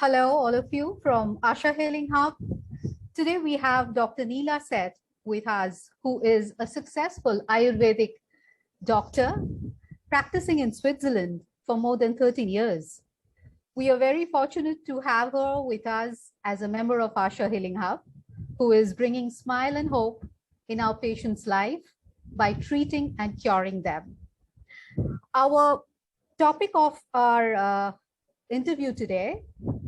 Hello, all of you from ASHA Healing Hub. Today we have Dr. Neela Sheth with us, who is a successful Ayurvedic doctor practicing in Switzerland for more than 13 years. We are very fortunate to have her with us as a member of ASHA Healing Hub, who is bringing smile and hope in our patients' life by treating and curing them. Our topic of our interview today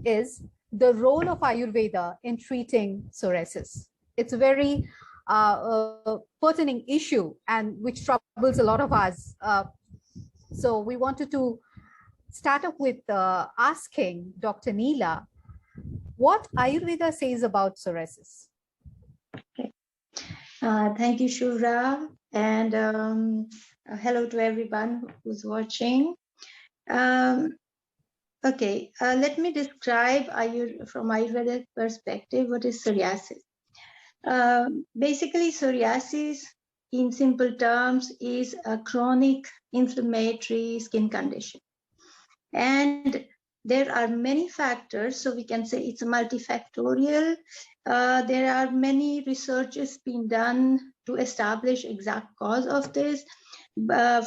is the role of Ayurveda in treating psoriasis. It's a very pertinent issue and which troubles a lot of us. So we wanted to start off with asking Dr. Neela what Ayurveda says about psoriasis. Okay. Thank you, Shura, and hello to everyone who's watching. Let me describe from Ayurvedic perspective what is psoriasis. Basically, psoriasis, in simple terms, is a chronic inflammatory skin condition. And there are many factors, so we can say it's a multifactorial. There are many researches being done to establish exact cause of this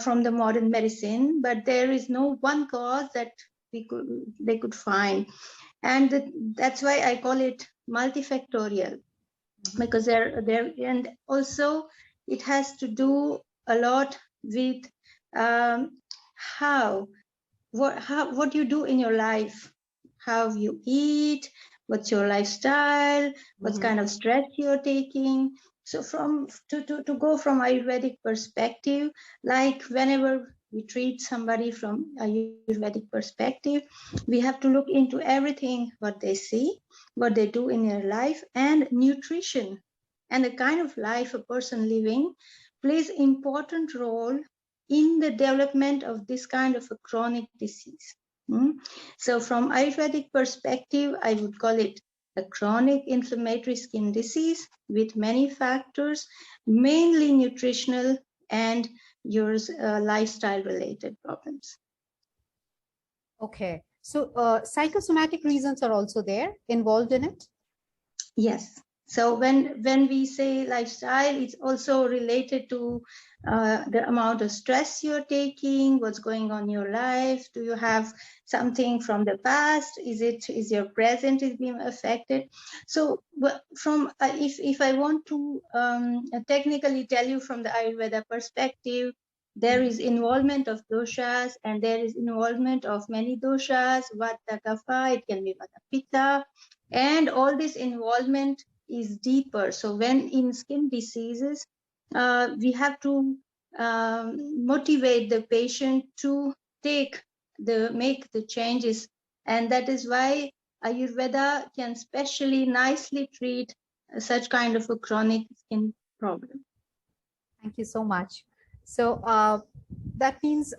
from the modern medicine, but there is no one cause that they could find. And that's why I call it multifactorial, because and also it has to do a lot with what you do in your life, how you eat, what's your lifestyle, what kind of stress you're taking. So to go from Ayurvedic perspective, like whenever we treat somebody from Ayurvedic perspective, we have to look into everything, what they see, what they do in their life, and nutrition. And the kind of life a person living plays important role in the development of this kind of a chronic disease. So from Ayurvedic perspective, I would call it a chronic inflammatory skin disease with many factors, mainly nutritional and your lifestyle related problems. Okay, so psychosomatic reasons are also there involved in it? Yes. So when we say lifestyle, it's also related to the amount of stress you're taking, what's going on in your life. Do you have something from the past? Is your present is being affected? So from if I want to technically tell you from the Ayurveda perspective, there is involvement of doshas, and there is involvement of many doshas, vata, kapha, it can be vata, pitta, and all this involvement is deeper. So when in skin diseases, we have to motivate the patient to make the changes. And that is why Ayurveda can specially nicely treat such kind of a chronic skin problem. Thank you so much. So that means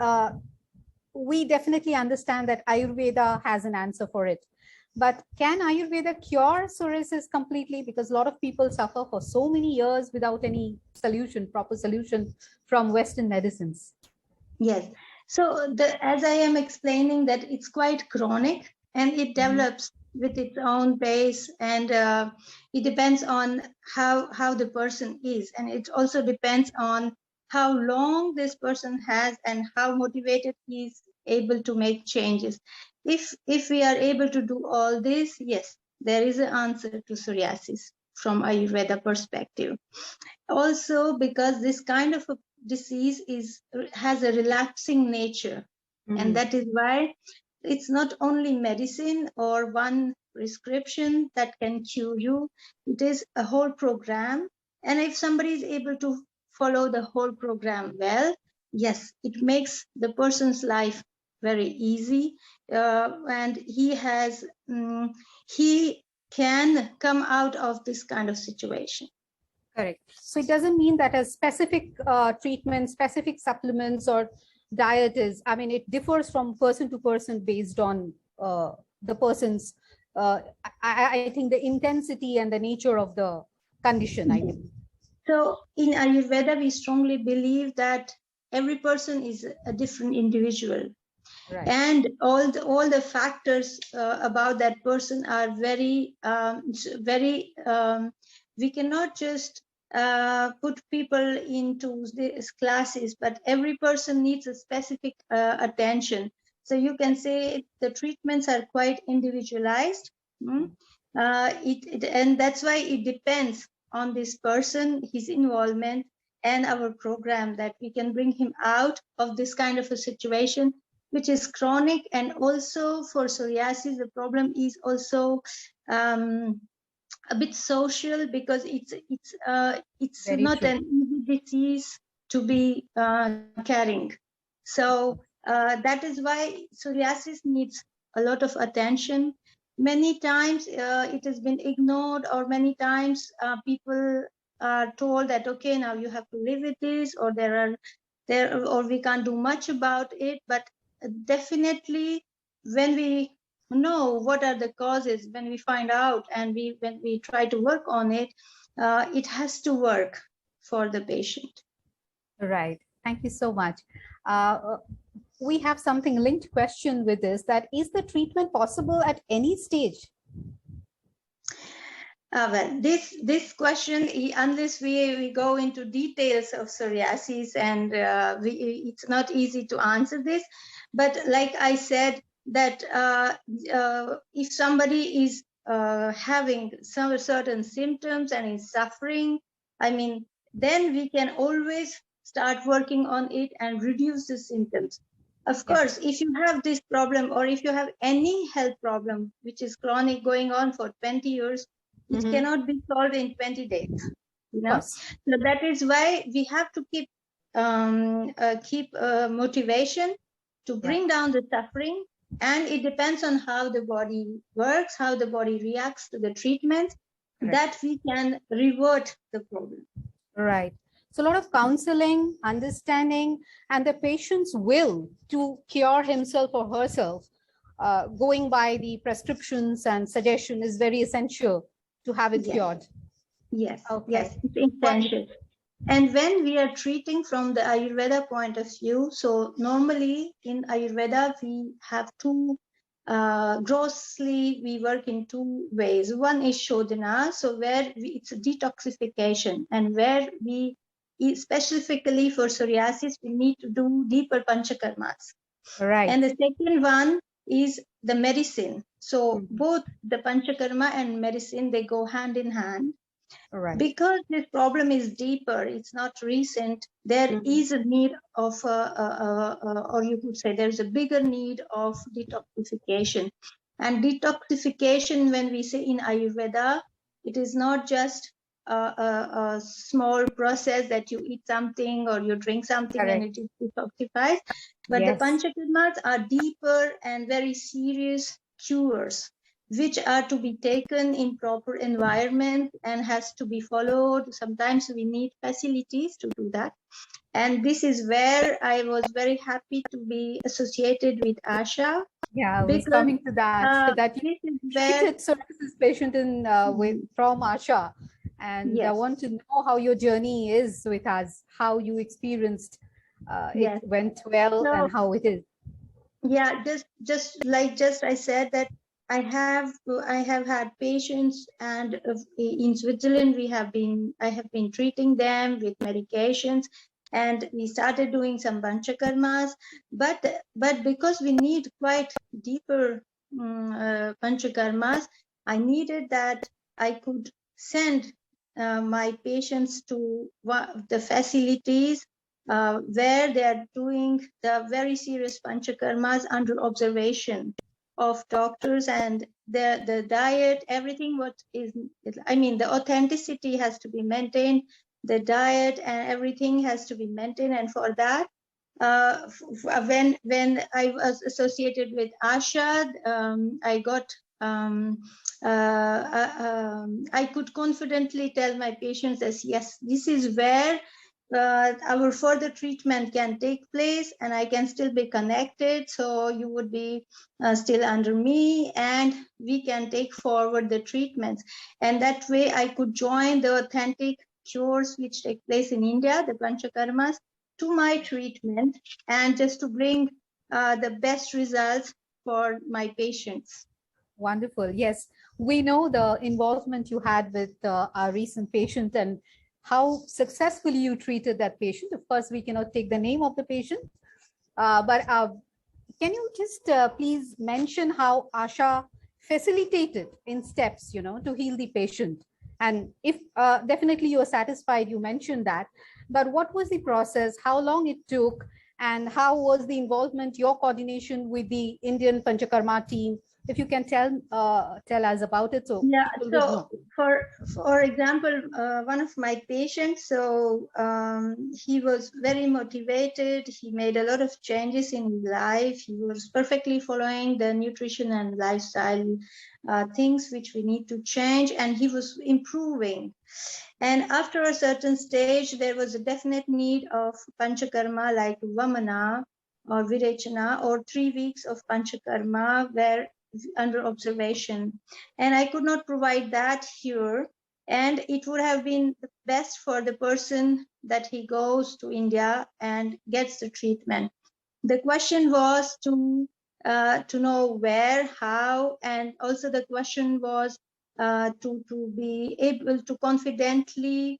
we definitely understand that Ayurveda has an answer for it. But can Ayurveda cure psoriasis completely? Because a lot of people suffer for so many years without any proper solution from Western medicines. Yes. So as I am explaining, that it's quite chronic and it develops with its own pace, and it depends on how the person is. And it also depends on how long this person has and how motivated he is able to make changes. If we are able to do all this, yes, there is an answer to psoriasis from Ayurveda perspective. Also, because this kind of a disease has a relapsing nature, and that is why it's not only medicine or one prescription that can cure you. It is a whole program, and if somebody is able to follow the whole program well, yes, it makes the person's life very easy, and he can come out of this kind of situation. Correct. So it doesn't mean that a specific treatment, specific supplements or diet is, I mean, it differs from person to person based on the person's, I think the intensity and the nature of the condition, I think. So in Ayurveda, we strongly believe that every person is a different individual. Right. And all the factors about that person are very we cannot just put people into these classes, but every person needs a specific attention. So you can say the treatments are quite individualized. And that's why it depends on this person, his involvement, and our program, that we can bring him out of this kind of a situation, which is chronic. And also for psoriasis, the problem is also a bit social, because it's Very not true. an easy disease to be carrying. So that is why psoriasis needs a lot of attention. Many times it has been ignored, or many times people are told that, okay, now you have to live with this, or or we can't do much about it. But definitely, when we know what are the causes, when we find out, and when we try to work on it, it has to work for the patient. Right. Thank you so much. We have something linked question with this, that is the treatment possible at any stage? Well, this question, unless we go into details of psoriasis, and it's not easy to answer this. But like I said, that if somebody is having some certain symptoms and is suffering, I mean, then we can always start working on it and reduce the symptoms. Of course, if you have this problem, or if you have any health problem which is chronic, going on for 20 years, it cannot be solved in 20 days. So that is why we have to keep motivation to bring down the suffering. And it depends on how the body works, how the body reacts to the treatment, that we can revert the problem. Right. So a lot of counseling, understanding, and the patient's will to cure himself or herself, going by the prescriptions and suggestion, is very essential to have it cured. Yes, yes, it's essential. And when we are treating from the Ayurveda point of view, so normally in Ayurveda, we have two, grossly, we work in two ways. One is Shodhana, so where it's a detoxification, and where we, specifically for psoriasis, we need to do deeper panchakarmas. Right. And the second one is the medicine. So both the panchakarma and medicine, they go hand in hand. Right. Because this problem is deeper, it's not recent, there is a need of, or you could say there's a bigger need of detoxification. And detoxification, when we say in Ayurveda, it is not just a small process that you eat something or you drink something and it detoxifies. But the panchakarmas are deeper and very serious cures, which are to be taken in proper environment and has to be followed. Sometimes we need facilities to do that. And this is where I was very happy to be associated with ASHA. Yeah, I was coming to that. That you treated psoriasis patient from ASHA, and I want to know how your journey is with us, how you experienced it went well, and how it is. Yeah, just I said that I have had patients, and in Switzerland I have been treating them with medications, and we started doing some panchakarmas, but because we need quite deeper panchakarmas, I needed that I could send my patients to the facilities where they are doing the very serious panchakarmas under observation of doctors, and the diet, everything the authenticity has to be maintained, the diet and everything has to be maintained. And for that, when I was associated with ASHA, I got I could confidently tell my patients that yes, this is where our further treatment can take place, and I can still be connected. So you would be still under me, and we can take forward the treatments. And that way I could join the authentic cures which take place in India, the panchakarmas, to my treatment, and just to bring the best results for my patients. Wonderful. Yes, we know the involvement you had with our recent patient and how successfully you treated that patient. Of course, we cannot take the name of the patient, but can you just please mention how ASHA facilitated in steps, to heal the patient? And if definitely you are satisfied, you mentioned that, but what was the process, how long it took, and how was the involvement, your coordination with the Indian Panchakarma team? If you can tell us about it, so yeah. people will know. For example, one of my patients, so he was very motivated. He made a lot of changes in his life. He was perfectly following the nutrition and lifestyle things which we need to change, and he was improving. And after a certain stage, there was a definite need of panchakarma like Vamana or Virechana, or 3 weeks of panchakarma where under observation. And I could not provide that here. And it would have been best for the person that he goes to India and gets the treatment. The question was to know where, how, and also the question was to be able to confidently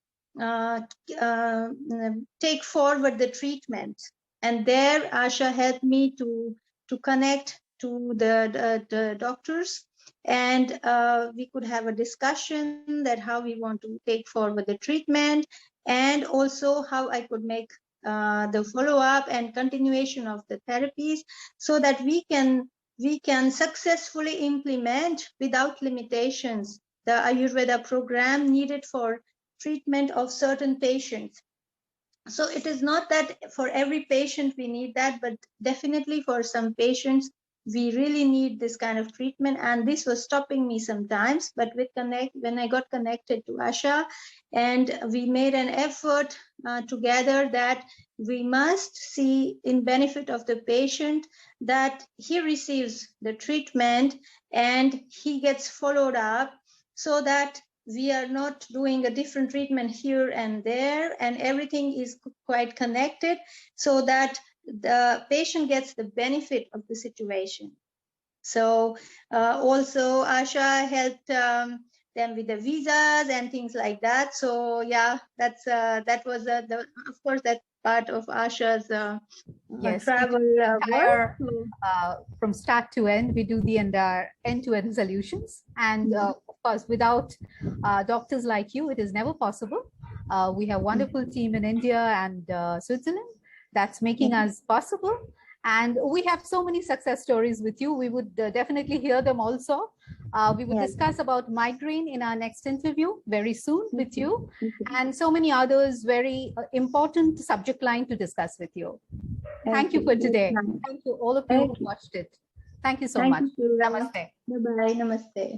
take forward the treatment. And there, Asha helped me to connect to the doctors, and we could have a discussion that how we want to take forward the treatment, and also how I could make the follow-up and continuation of the therapies, so that we can successfully implement without limitations the Ayurveda program needed for treatment of certain patients. So it is not that for every patient we need that, but definitely for some patients we really need this kind of treatment. And this was stopping me sometimes, but when I got connected to Asha, and we made an effort together that we must see in benefit of the patient that he receives the treatment and he gets followed up, so that we are not doing a different treatment here and there, and everything is quite connected, so that the patient gets the benefit of the situation. So also Asha helped them with the visas and things like that. So yeah, that was of course that part of Asha's Yes, travel work. work. From start to end, we do the end-to-end solutions. And of course, without doctors like you, it is never possible. We have a wonderful team in India and Switzerland that's making us possible. And we have so many success stories with you. We would definitely hear them also. We would discuss about migraine in our next interview very soon with you, and so many others very important subject line to discuss with you. Thank you for today. Thank you all of you who watched it. Thank you so much. You. Namaste. Bye-bye. Namaste.